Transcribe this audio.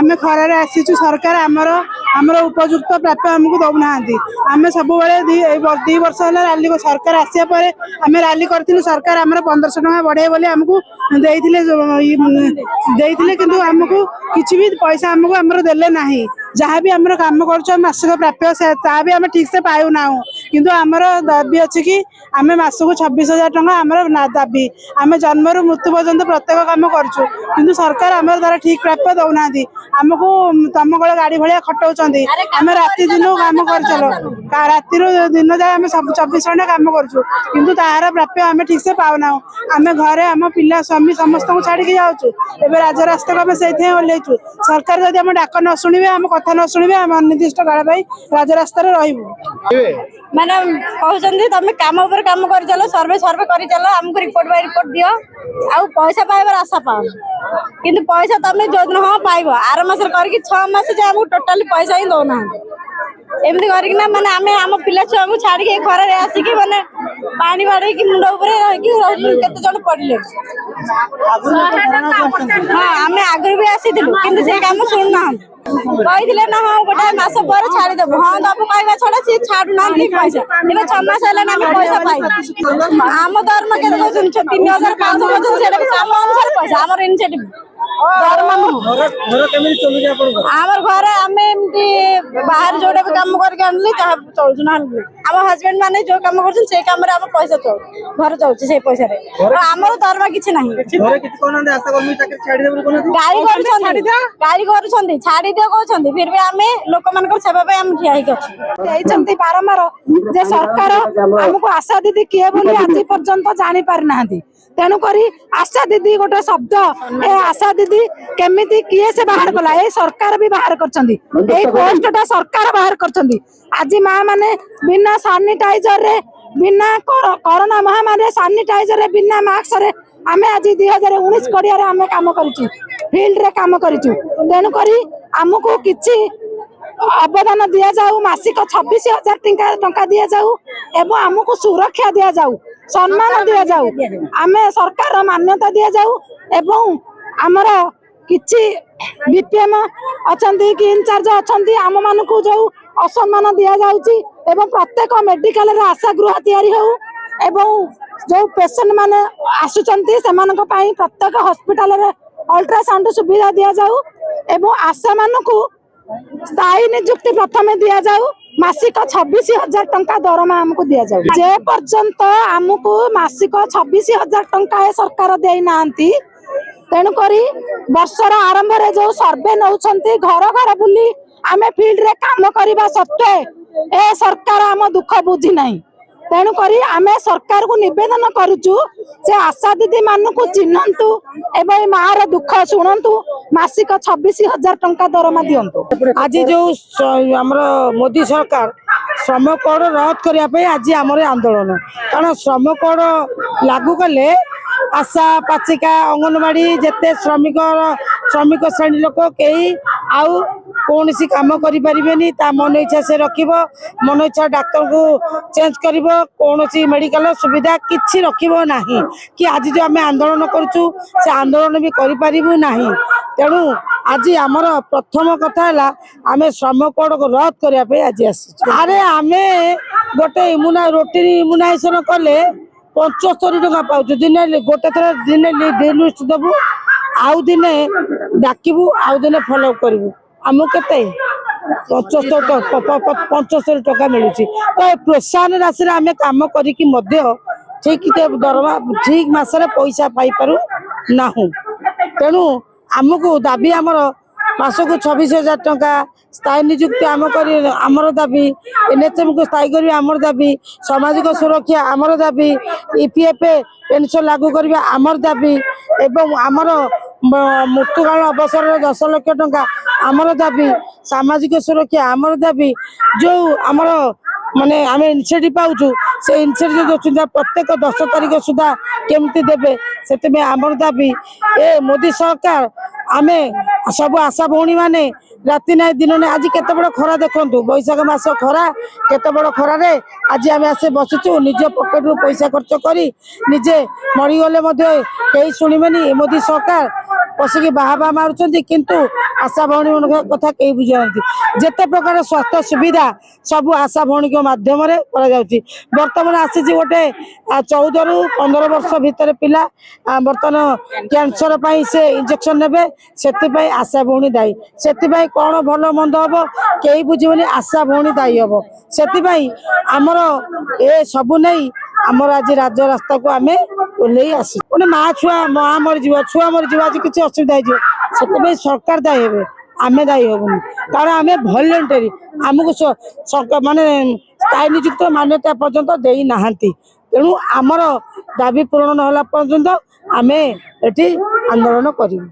आम खरार आसीचु सरकार आमर आमर उपयुक्त प्राप्य आमको दौना आम सब दी वर्ष रैली सरकार आसिया पर आम रैली करूँ सरकार आम 1500 टका बढ़े बोली आमको किंतु आमको किसी भी पैसा आमको आमर देले ना जहाँ भी आम कम कर मासिक प्राप्य ता भी आम ठीक से पाऊना किंतु आमर दाबी अच्छी कि आम मासक 26,000 टका आमर दाबी आम जन्म मृत्यु पर्यंत प्रत्येक कम करूँ किंतु सरकार आम द्वारा ठीक प्राप्य दौना आमको तम कल गाड़ी भाया खटाऊँ आम राति दिन कम कर चल राति दिन जाए आम 24 घंटा कम करूँ किंतु तार प्राप्य आम ठीक से पाऊना आम घरे आम पिला स्वामी समस्त को छाड़ी जाऊँ एवं राजरास्ता आम से ओह्लैचु सरकार जब आम डाक न शुणे आम कथा न शुणे आम अनिर्दिष्ट काल राजरास्त मैंने कहते तुम कम उपर कम कर चलो सर्वे सर्वे कर चलो आमको रिपोर्ट बाय रिपोर्ट दियो आउ पैसा पाइबार आशा पाओ किंतु पैसा तुम जो दिन हाँ पाइब आर मास करके 6 मास जाए आमको टोटाली पैसा ही दौना एमती करना माने आम आम पिला छुआ को छाड़ी घर आसिक माने पानी बाड़ी मुंड केते जन पड़े हाँ आम आगे भी आसी किंतु से काम शुणुना कही ना हाँ गोटे मास पर छाड़देबू हाँ दबू कहवा छड़ा सी छाड़ू ना पैसा इधर 6 मास है पैसा पाई आम दरमा के 3,500 आम अनुसार पैसा आम इनिशिएटिव आमर घर आम एमती बाहर जोटा भी कम करके आनली चलु ना आम हजबैंड माने जो कम कर पैसा चल घर चलुचे से पैसा आमर दरमा किसी ना गाड़ी कर छाड़ी दियो कहते फिर भी आम लोक मान सेवा आम ठिया बारंबार जे सरकार आमको आशा दीदी किए बोली आज पर्यंत जानी पारि ना तेणुक आशा दीदी गोटे शब्द ए आशा दीदी केमिति किए से बाहर कला ए सरकार भी बाहर करछंदी ए पोस्टटा सरकार बाहर करछंदी आज माँ माने बिना सानिटाइजर रे बिना कोरोना महामारी सानिटाइजर रे बिना मास्क रे आमे आज 2019 कोडिया रे आमे काम करिछु फील्ड रे काम करिछु तेणुक आमको किछि अवदान दिया जाऊ मासिक 26,000 टंका दिया जाऊ एवं आमको सुरक्षा दिया जाऊ सम्मान दिया जाऊ आमे सरकार मान्यता दिया जाऊ एवं आमर किछि बीपीएम अछंती कि इनचार्ज अछंती आम मानकु जो असम्मान दिया जाउची एवं प्रत्येक मेडिकल रे आशा गृह तैयारी हो एवं जो पेशेंट माने आसुचंती सेमानक पई प्रत्येक हॉस्पिटल रे अल्ट्रासाउंड सुविधा दिया जाऊ एवं आशा मानकु स्थायी नियुक्ति प्रथम दिया जाऊ मासिक 26,000 टंका दरमा आमको दिया जाऊ जे पर्यंत आमको मासिक 26,000 टंका सरकार दे नांती तेणुक वर्षर आरंभ रे जो सर्वे नौछंती घर घर बुली आमे फील्ड रे काम करबा सत्वे ए सरकार आम दुख बुझी नहीं तेणुक आमे सरकार को निवेदन करूचु से आशा दीदी मानकु चिन्हंतु एवं मार दुख शुणंतु मासिक 26,000 टंका दरमा दियंतु आज जो हमर मोदी सरकार श्रम कोड रद्द करिया पे आज हमर आंदोलन कारण श्रम कोड लागू कले आशा पाचिका अंगनवाड़ी जेते श्रमिक श्रेणी लोक कई आउ कौन सी काम करि परिबेनी ता मन इच्छा से रखिबो मन इच्छा डॉक्टर को चेंज करिबो कौन सी मेडिकल सुविधा किछि रखिबो नाही कि आज जो आमे आंदोलन करछु से आंदोलन भी करि परिबु नाही तेणु आज आमर प्रथम कथा है आमे श्रम कोड को रद्द करिया पे आज आसी अरे आमे गोटे रोटीन इम्यूनाइजेशन कले 75 टका पाउछु दिने गोटे थर दिने लिस्ट देबु आउ दिने डाकिबु आउ दिने फॉलो करबु आमु केते 75 टका मिलूँ तो प्रोत्साहन राशि आम कम कर ठीक दरमा ठीक मसरे पैसा पाई पारू ना तेणु आमको दाबी आमर मासक 26,000 टंका स्थायी नियुक्ति आमर दाबी एनएचएम को स्थायी कर आमर दाबी सामाजिक सुरक्षा आमर दाबी ईपीएफ पेंशन लागू करवा आमर दाबी एवं आमर मृत्युकाल अवसर 10 लाख टंका आमर दाबी सामाजिक सुरक्षा आमर दाबी जो आमर माने आम इनिशिएटिव पाऊँ से इनिशिएटिव जो प्रत्येक 10 तारीख सुधा केमती देवे से आमर दाबी ए मोदी सरकार आमे सब आशा भौणी माने राति ना दिन ना आज केते बड़ खरा देखंतु बैशाख मास खरा केते बड़ खरा रे आज आमे आसे बसिचु निज पॉकेट रू पैसा खर्च करी निजे मरी गले मध्ये केही सुनिबेनी मोदी सरकार बसिकी बाहा मारुंट किंतु आशा भौणी कथा कहीं बुझुना जिते प्रकार स्वास्थ्य सुविधा सब आशा भौणी माध्यम बर्तमान आसी गोटे 14 ରୁ 15 वर्ष भितर पिला बर्तमान कैंसर से इंजेक्शन ने से आशा भौणी दायी से कौन भल मंद हम कई बुझे आशा भौणी दायी हम से आमर ए सबू नहीं आमर आज राज्य रास्ता को आम ओल्ल आसी गोटे माँ छुआ माँ मरीज छुआ मरीज आज किसी असुविधा हो सरकार दायी हे आम दायी हबुनि कारण आम भलेंटरी आमको माने स्थायी नियुक्त मान्यता पर्यंत देई नाहांती तेणु आमर दाबी पूरण न होला पर्यंत आम एठी आंदोलन करूँ।